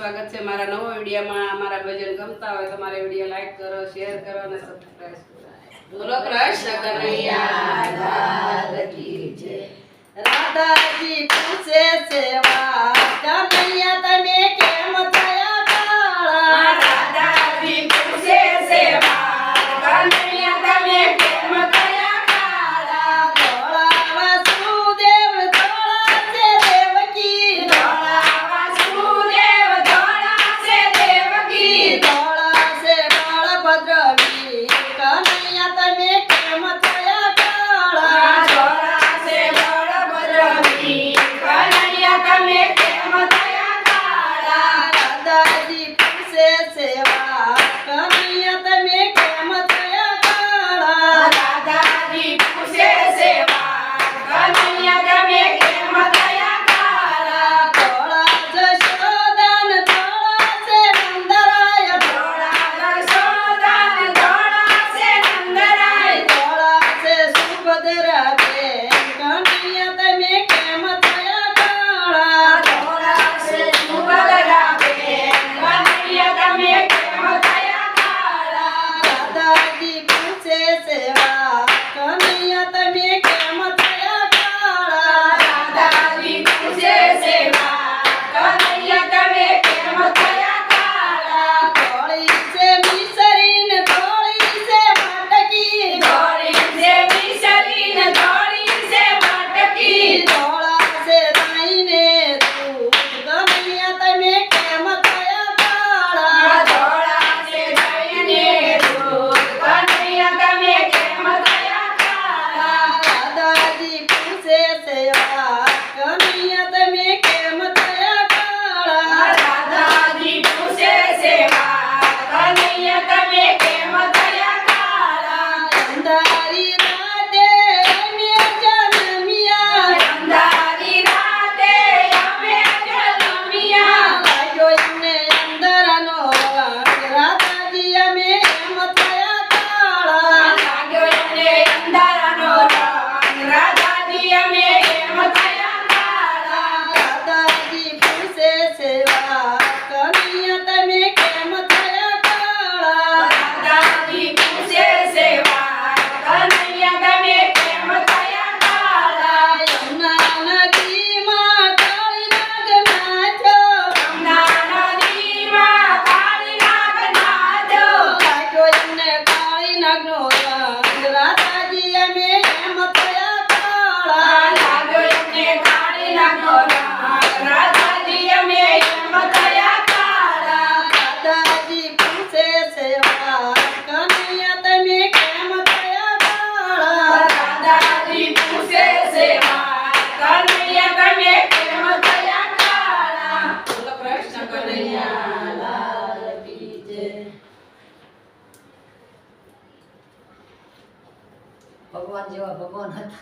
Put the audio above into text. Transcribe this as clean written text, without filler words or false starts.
સ્વાગત છે મારા નવો વિડીયોમાં। અમારા ભજન ગમતા હોય તો મારા વિડીયો લાઈક કરો, શેર કરો અને સબસ્ક્રાઇબ કરો। બોલો કૃષ્ણ કનૈયા લાલ કી જય। રાધાજી પૂછે છે વાત કનૈયા તમે કેમ થયા કાળા? રાધાજી પૂછે છે વાત કનૈયા તમે કેમ થયા કાળા? ધોળા વાસુદેવ ધોળા છે દેવકી, ધોળા વાસુદેવ ધોળા છે દેવકી, ધોળા છે બળભદ્ર વીર કનૈયા તમે કેમ થયા કાળા? ધોળા છે બળભદ્ર વીર કનૈયા તમે કેમ થયા કાળા? રાધાજી પૂછે છે વાત કનૈયા તમે કેમ થયા કાળા? રાધાજી પૂછે છે વાત કનૈયા તમે કેમ થયા કાળા? ધોળા જશોદાન ધોળા છે નંદરાય, ધોળા જશોદાન ધોળા છે નંદરાય, ધોળા છે સુભદ્રા બેન કનૈયા તમે કેમ થયા કાળા? ધોળા છે સુભદ્રા બેન કનૈયા તમે કેમ થયા કાળા? રાધાજી પૂછે છે વાત કનૈયા તમે કેમ થયા કાળા? રાધાજી પૂછે છે વાત કનૈયા તમે કેમ થયા કાળા? ધોળી છે મિસરીને ધોળી છે માટકી, ધોળી છે મિસરીને ધોળી છે માટકી, ધોળા છે દહીંને દૂધ કનૈયા તમે કેમ થયા કાળા? ધોળા છે દહીંને દૂધ કનૈયા તમે કેમ થયા કાળા? રાધાજી પૂછે છે વાત કનૈયા તમે કેમ થયા કાળા? રાધાજી પૂછે છે વાત કનૈયા તમે કેમ થયા કાળા? અંધારી રાતે અમે જન્મ્યા, અંધારી રાતે અમે જન્મ્યા, લાગ્યો એમને અંધારાનો રંગ રાધાજી અમે એમ થયા કાળા? લાગ્યો એમને અંધારાનો રંગ રાધાજી અમે એમ થયા કાળા? રાધાજી પૂછે છે વાત કનૈયા તમે કેમ થયા કાળા? રાધાજી પૂછે છે વાત કનૈયા તમે કેમ થયા કાળા? યમુના નદીમાં કાળી નાગ નાચ્યો, યમુના નદીમાં કાળી નાગ નાચ્યો, લાગ્યો એમને કાળી નાગનો રંગ રાધાજી અમે એમ થયા કાળા? લાગ્યો એમને કાળી નાગનો રંગ રાધાજી અમે એમ થયા કાળા? રાધાજી પૂછે છે વાત કનૈયા તમે કેમ થયા કાળા? રાધાજી પૂછે છે વાત કનૈયા તમે કેમ થયા કાળા? બોલો કૃષ્ણ કનૈયા લાલ કી જય। ભગવાન જેવા ભગવાન હતા।